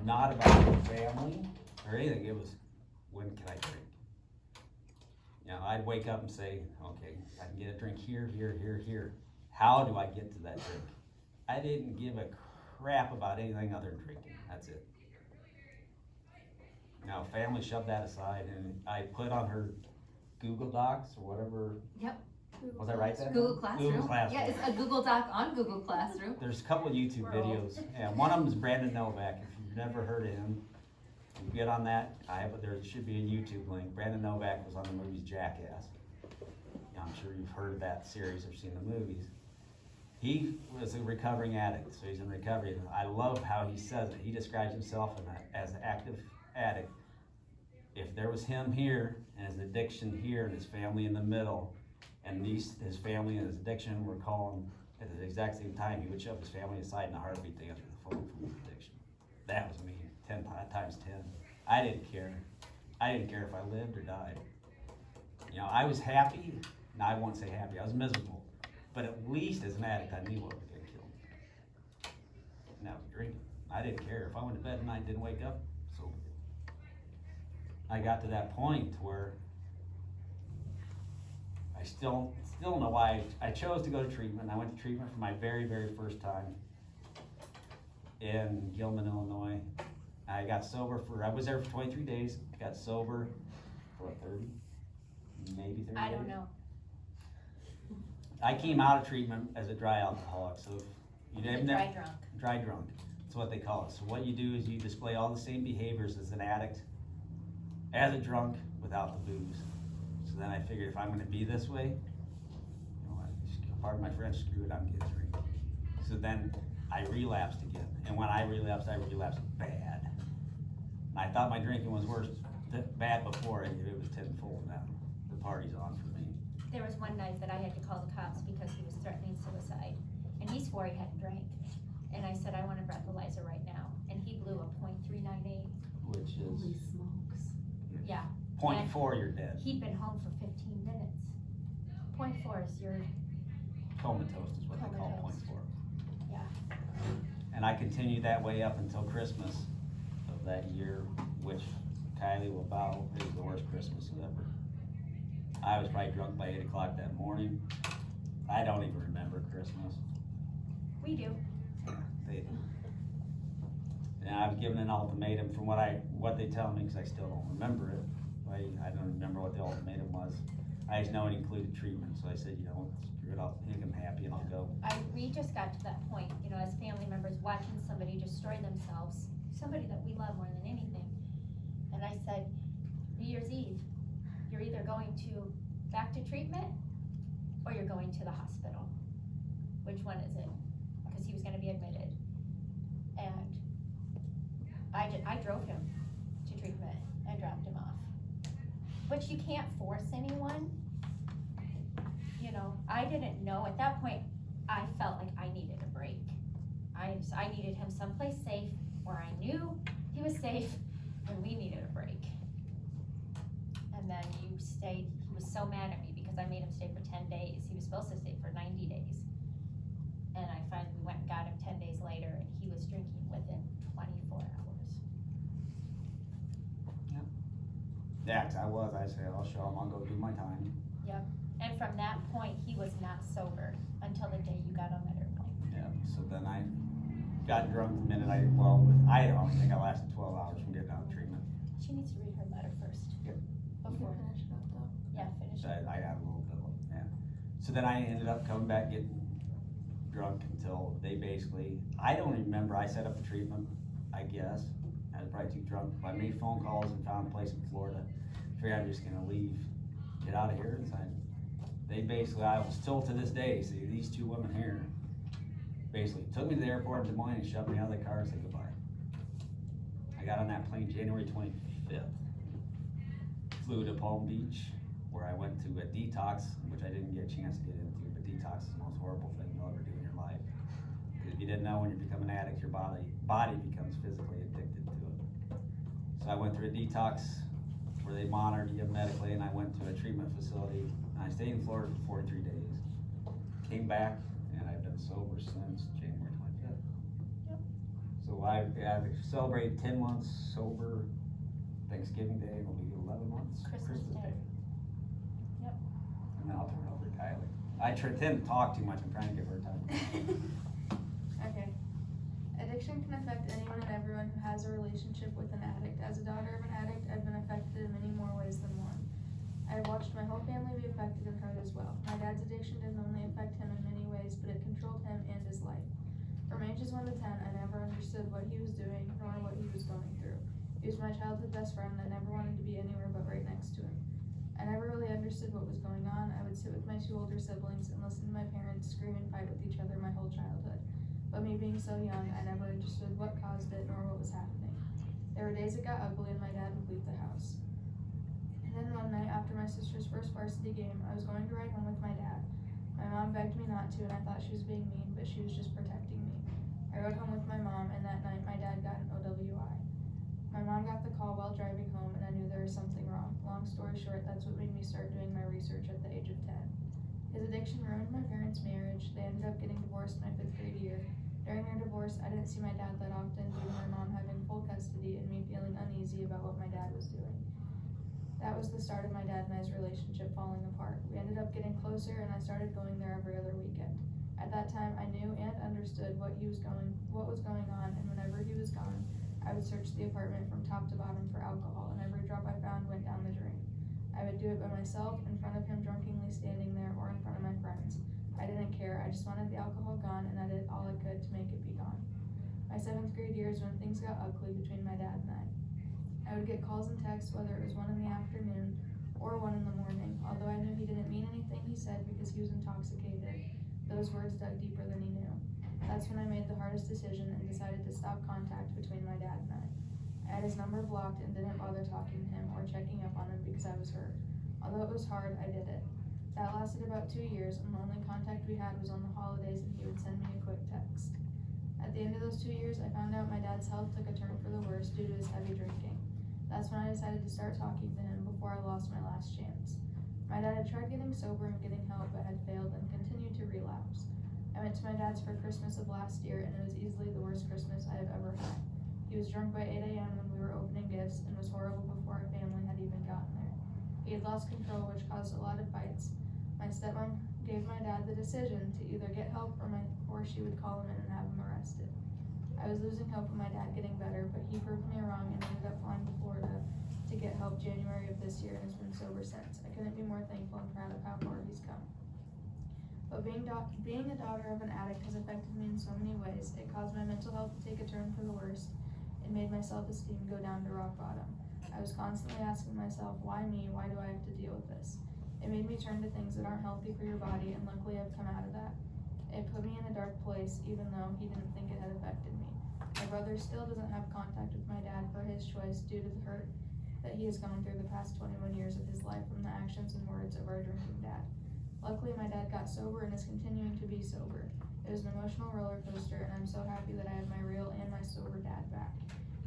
not about family or anything, it was, when can I drink? You know, I'd wake up and say, okay, I can get a drink here, here, here, here. How do I get to that drink? I didn't give a crap about anything other than drinking, that's it. Now, family shoved that aside, and I put on her Google Docs or whatever. Yep. Was I right there? Google Classroom. Google Classroom. Yeah, it's a Google Doc on Google Classroom. There's a couple of YouTube videos. Yeah, one of them is Brandon Novak. If you've never heard of him, you get on that. There should be a YouTube link. Brandon Novak was on the movies Jackass. Yeah, I'm sure you've heard of that series or seen the movies. He was a recovering addict, so he's in recovery. And I love how he says it. He describes himself as an active addict. If there was him here and his addiction here and his family in the middle, and his family and his addiction were calling at the exact same time, he would shove his family aside in a heartbeat to answer the phone from his addiction. That was me, 10 times 10. I didn't care. I didn't care if I lived or died. You know, I was happy. No, I won't say happy. I was miserable. But at least as an addict, I knew what was going to kill me. Now, drinking. I didn't care. If I went to bed at night and didn't wake up, so I got to that point where I still don't know why I chose to go to treatment. I went to treatment for my very, very first time in Gilman, Illinois. I got sober I was there for 23 days, got sober for 30, maybe 30 days. I don't know. I came out of treatment as a dry alcoholic, so if you A didn't. dry drunk. Dry drunk, that's what they call it. So what you do is you display all the same behaviors as an addict, as a drunk, without the booze. So then I figured if I'm gonna be this way, you know, pardon my French, screw it, I'm getting drink. So then I relapsed again, and when I relapsed bad. And I thought my drinking was bad before, and it was tenfold now. The party's on for me. There was one night that I had to call the cops because he was threatening suicide, and he swore he hadn't drank. And I said, I want a breathalyzer right now, and he blew a .398. Which is Holy smokes. Yeah. .4, you're dead. He'd been home for 15 minutes. .4 is your, Comatose is what they call Comatose. .4. yeah. And I continued that way up until Christmas of that year, which Kylie will bow, it was the worst Christmas ever. I was probably drunk by 8 o'clock that morning. I don't even remember Christmas. We do. They do. And I was given an ultimatum from what they tell me, because I still don't remember it. I don't remember what the ultimatum was. I just know it included treatment, so I said, you know, screw it, I'll make them happy and I'll go. We just got to that point, you know, as family members, watching somebody destroy themselves, somebody that we love more than anything. And I said, New Year's Eve, you're either going to back to treatment or you're going to the hospital. Which one is it? Because he was gonna be admitted. And I drove him to treatment and dropped him off. But you can't force anyone. You know, I didn't know, at that point, I felt like I needed a break. I needed him someplace safe where I knew he was safe and we needed a break. And then he was so mad at me because I made him stay for 10 days. He was supposed to stay for 90 days. And we went and got him 10 days later and he was drinking within 24 hours. Yeah, 'cause I said, I'll show them, I'll go do my time. Yep. And from that point, he was not sober until the day you got on that airplane. Yeah, so then I got drunk the minute I don't think I lasted 12 hours from getting out of treatment. She needs to read her letter first. Yep. Before. Finish it up though. Yeah, finish So it. I got a little bit of, yeah. So then I ended up coming back getting drunk until they basically, I don't remember, I set up the treatment, I guess. I was probably too drunk. I made phone calls and found a place in Florida. Figured I'm just gonna leave, get out of here. And so they basically, I was still to this day, see, these two women here basically took me to the airport in Des Moines and shoved me out of the car and said goodbye. I got on that plane January 25th. Flew to Palm Beach, where I went to a detox, which I didn't get a chance to get into, but detox is the most horrible thing you'll ever do in your life. Because if you didn't know, when you become an addict, your body becomes physically addicted to it. So I went through a detox where they monitored you medically, and I went to a treatment facility, and I stayed in Florida for 43 days. Came back, and I've been sober since January 25th. Yep. So I've celebrated 10 months sober. Thanksgiving Day will be 11 months. Christmas Day. Yep. And then I'll turn it over to Kylie. I tend to talk too much, I'm trying to give her time. Okay. Addiction can affect anyone and everyone who has a relationship with an addict. As a daughter of an addict, I've been affected in many more ways than one. I have watched my whole family be affected and hurt as well. My dad's addiction didn't only affect him in many ways, but it controlled him and his life. From ages 1 to 10, I never understood what he was doing, nor what he was going through. He was my childhood best friend. I never wanted to be anywhere but right next to him. I never really understood what was going on. I would sit with my 2 older siblings and listen to my parents scream and fight with each other my whole childhood. But me being so young, I never understood what caused it nor what was happening. There were days it got ugly and my dad would leave the house. And then one night after my sister's first varsity game, I was going to ride home with my dad. My mom begged me not to, and I thought she was being mean, but she was just protecting me. I rode home with my mom, and that night my dad got an OWI. My mom got the call while driving home, and I knew there was something wrong. Long story short, that's what made me start doing my research at the age of 10. His addiction ruined my parents' marriage. They ended up getting divorced my 5th grade year. During their divorce, I didn't see my dad that often due to my mom having full custody and me feeling uneasy about what my dad was doing. That was the start of my dad and I's relationship falling apart. We ended up getting closer, and I started going there every other weekend. At that time, I knew and understood what was going on, and whenever he was gone, I would search the apartment from top to bottom for alcohol, and every drop I found went down the drain. I would do it by myself, in front of him drunkenly standing there, or in front of my friends. I didn't care, I just wanted the alcohol gone, and I did all I could to make it be gone. My 7th grade year is when things got ugly between my dad and I. I would get calls and texts, whether it was 1 in the afternoon or 1 in the morning. Although I knew he didn't mean anything he said because he was intoxicated, those words dug deeper than he knew. That's when I made the hardest decision and decided to stop contact between my dad and I. I had his number blocked and didn't bother talking to him or checking up on him because I was hurt. Although it was hard, I did it. That lasted about 2 years, and the only contact we had was on the holidays, and he would send me a quick text. At the end of those 2 years, I found out my dad's health took a turn for the worse due to his heavy drinking. That's when I decided to start talking to him before I lost my last chance. My dad had tried getting sober and getting help, but had failed and continued to relapse. I went to my dad's for Christmas of last year, and it was easily the worst Christmas I have ever had. He was drunk by 8 a.m. when we were opening gifts, and was horrible before our family had even gotten there. He had lost control, which caused a lot of fights. My stepmom gave my dad the decision to either get help or she would call him in and have him arrested. I was losing hope of my dad getting better, but he proved me wrong and ended up flying to Florida to get help January of this year and has been sober since. I couldn't be more thankful and proud of how far he's come. But being a daughter of an addict has affected me in so many ways. It caused my mental health to take a turn for the worst. It made my self-esteem go down to rock bottom. I was constantly asking myself, why me? Why do I have to deal with this? It made me turn to things that aren't healthy for your body, and luckily I've come out of that. It put me in a dark place, even though he didn't think it had affected me. My brother still doesn't have contact with my dad for his choice due to the hurt that he has gone through the past 21 years of his life from the actions and words of our drinking dad. Luckily, my dad got sober and is continuing to be sober. It was an emotional roller coaster, and I'm so happy that I have my real and my sober dad back.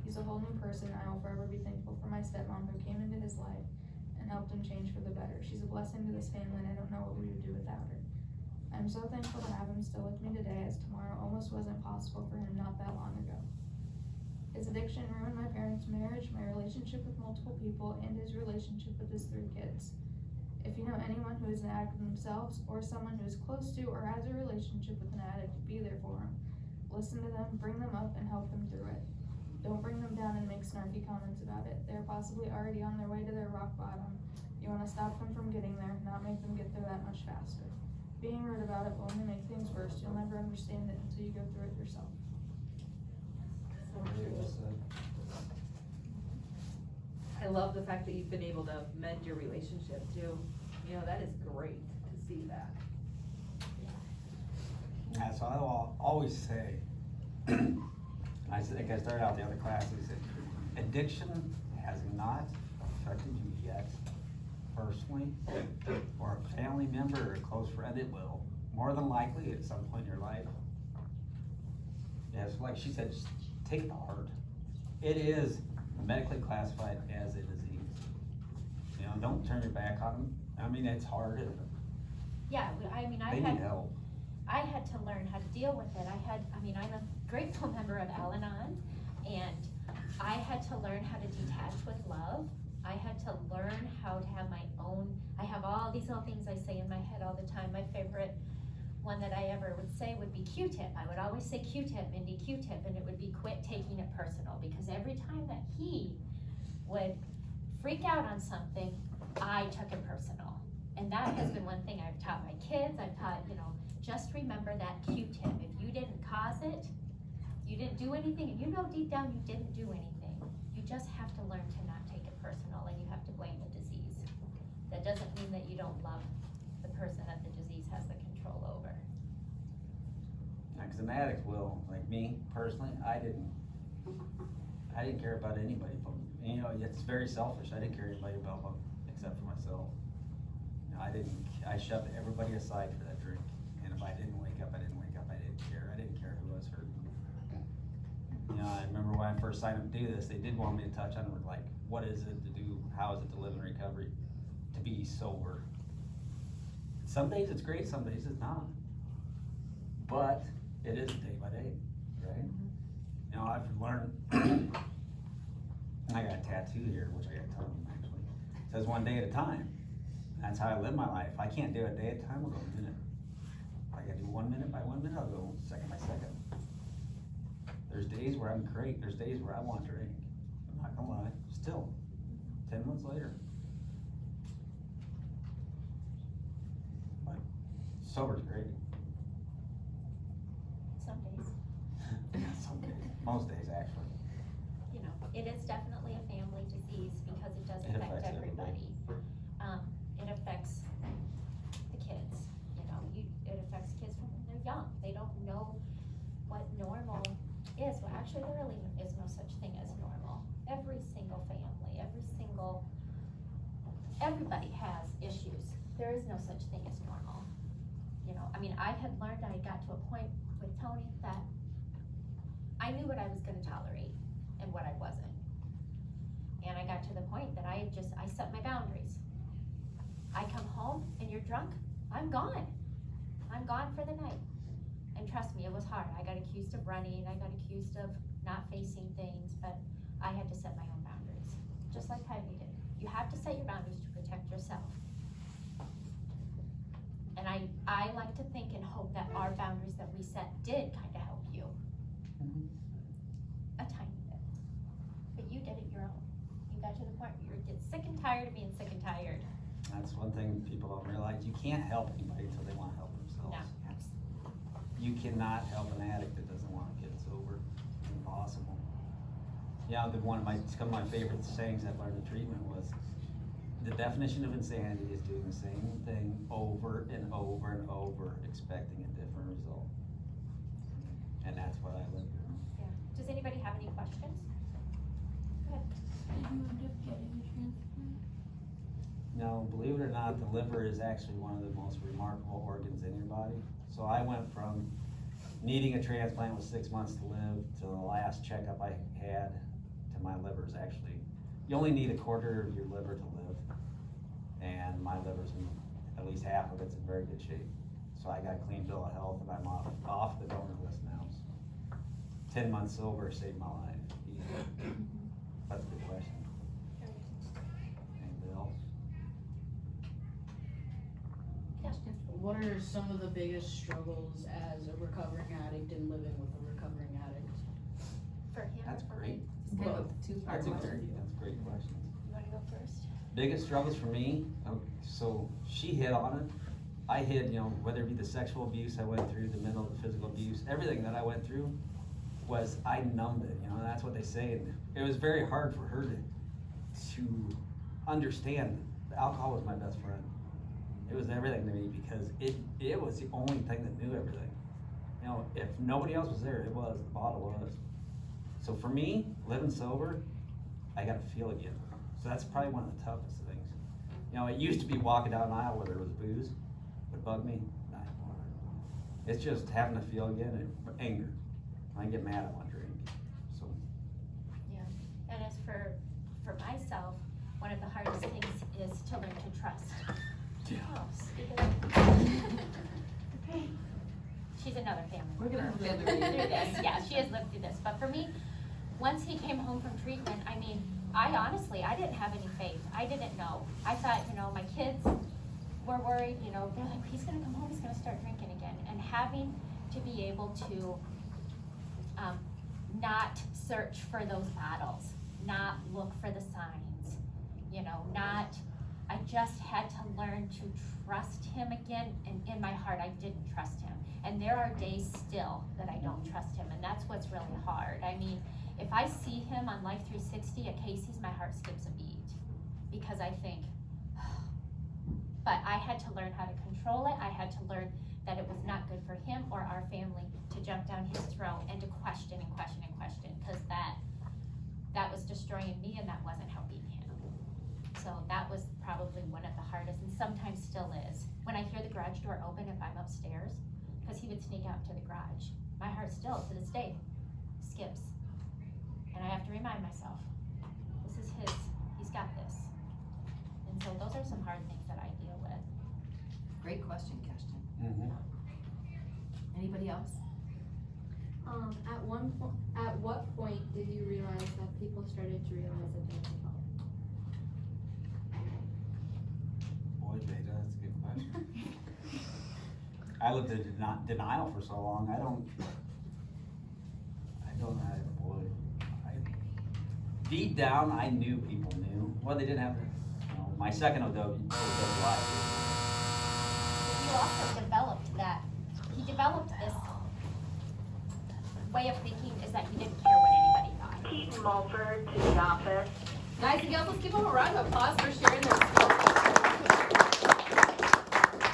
He's a whole new person. I will forever be thankful for my stepmom who came into his life and helped him change for the better. She's a blessing to this family, and I don't know what we would do without her. I'm so thankful to have him still with me today, as tomorrow almost wasn't possible for him not that long ago. His addiction ruined my parents' marriage, my relationship with multiple people, and his relationship with his 3 kids. If you know anyone who is an addict themselves, or someone who is close to or has a relationship with an addict, be there for them. Listen to them, bring them up, and help them through it. Don't bring them down and make snarky comments about it. They're possibly already on their way to their rock bottom. You want to stop them from getting there, not make them get there that much faster. Being rude about it will only make things worse. You'll never understand it until you go through it yourself. Well said. I love the fact that you've been able to mend your relationship too. You know, that is great to see that. That's what I will always say. I think I started out the other classes, addiction has not affected you yet personally, or a family member or a close friend. It will, more than likely at some point in your life. Yes, like she said, just take it to heart. It is medically classified as a disease. You know, don't turn your back on them. I mean, it's hard. Yeah, I mean, They need help. I had to learn how to deal with it. I'm a grateful member of Al-Anon, and I had to learn how to detach with love. I had to learn how to have my own, I have all these little things I say in my head all the time. My favorite one that I ever would say would be Q-tip. I would always say Q-tip, Mindy, Q-tip, and it would be quit taking it personal, because every time that he would freak out on something, I took it personal. And that has been one thing I've taught my kids. I've taught, just remember that Q-tip. If you didn't cause it, you didn't do anything, and you know deep down you didn't do anything. You just have to learn to not take it personal, and you have to blame the disease. That doesn't mean that you don't love the person that the disease has the control over. Because an addict will, like me personally, I didn't care about anybody, but it's very selfish. I didn't care anybody about them except for myself. I shoved everybody aside for that drink, and if I didn't wake up, I didn't wake up. I didn't care who was hurting. I remember when I first signed up to do this, they did want me to touch on like, what is it to do, how is it to live in recovery, to be sober. Some days it's great, some days it's not. But it is day by day, right? I've learned, I got a tattoo here, which I got a ton of them actually. It says 1 day at a time. That's how I live my life. I can't do it a day at a time, I'll go a minute. If I gotta do 1 minute by 1 minute, I'll go second by second. There's days where I'm great, there's days where I want to drink. I'm not gonna lie, still, 10 months later. But sober's great. Some days. Some days, most days actually. It is definitely a family disease because it does It affect affects everybody. It affects the kids, it affects kids from when they're young. They don't know what normal is. Well, actually, there really is no such thing as normal. Every single family, everybody has issues. There is no such thing as normal. I had learned, I got to a point with Tony that I knew what I was gonna tolerate and what I wasn't. And I got to the point that I set my boundaries. I come home and you're drunk, I'm gone. I'm gone for the night. And trust me, it was hard. I got accused of running, I got accused of not facing things, but I had to set my own boundaries, just like Kylie did. You have to set your boundaries to protect yourself. And I like to think and hope that our boundaries that we set did kind of help you. A tiny bit. But you did it your own. You got to the point where you get sick and tired of being sick and tired. That's one thing people don't realize. You can't help anybody until they want to help themselves. No. You cannot help an addict that doesn't want to get sober. It's impossible. One of my favorite sayings I've learned in treatment was, the definition of insanity is doing the same thing over and over and over, expecting a different result. And that's what I live through. Yeah. Does anybody have any questions? Go ahead. Did you end up getting a transplant? No, believe it or not, the liver is actually one of the most remarkable organs in your body. So I went from needing a transplant with 6 months to live to the last checkup I had to my liver's actually, you only need a quarter of your liver to live. And my liver's in, at least half of it's in very good shape. So I got a clean bill of health and I'm off the donor list now. So 10 months sober saved my life. Easy. That's a good question. Anybody else? What are some of the biggest struggles as a recovering addict and living with a recovering addict? For him That's or for great. me? It's kind of a two-part That's a question. great question. You wanna go first? Biggest struggles for me, so she hit on it. I hit, whether it be the sexual abuse I went through, the mental, the physical abuse, everything that I went through was, I numbed it, that's what they say. And it was very hard for her to understand that alcohol was my best friend. It was everything to me because it was the only thing that knew everything. You know, if nobody else was there, the bottle was. So for me, living sober, I gotta feel again. So that's probably one of the toughest things. You know, it used to be walking down an aisle where there was booze would bug me. Not anymore. It's just having to feel again and anger. When I get mad, I want to drink. So And as for myself, one of the hardest things is to learn to trust. Yeah. Oh, speak of that. She's another family We're gonna member. have to Through read this, yeah, she has lived through this, but for me, once he came home from treatment, I mean, I didn't have any faith, I didn't know. I thought, you know, my kids were worried, you know, they're like, he's gonna come home, he's gonna start drinking again, and having to be able to, not search for those bottles, not look for the signs, you know, I just had to learn to trust him again, and in my heart, I didn't trust him. And there are days still that I don't trust him, and that's what's really hard. I mean, if I see him on Life 360 at Casey's, my heart skips a beat, because I think, but I had to learn how to control it. I had to learn that it was not good for him or our family to jump down his throat and to question and question and question, because that was destroying me and that wasn't helping him. So that was probably one of the hardest, and sometimes still is. When I hear the garage door open if I'm upstairs, because he would sneak out to the garage, my heart still, to this day, skips. And I have to remind myself, this is his, he's got this. And so those are some hard things that I deal with. Great question, Kirsten. mm-hmm. Anybody else? At what point did you realize that people started to realize that they were involved? Boy, Jada, that's a good question. I lived in denial for so long. I don't boy. Deep down, I knew people knew. Well, they didn't have, you know, my second OW life. You also he developed this way of thinking, is that he didn't care what anybody thought. Keaton Mulford to the office. Guys and girls, let's give them a round of applause for sharing their story.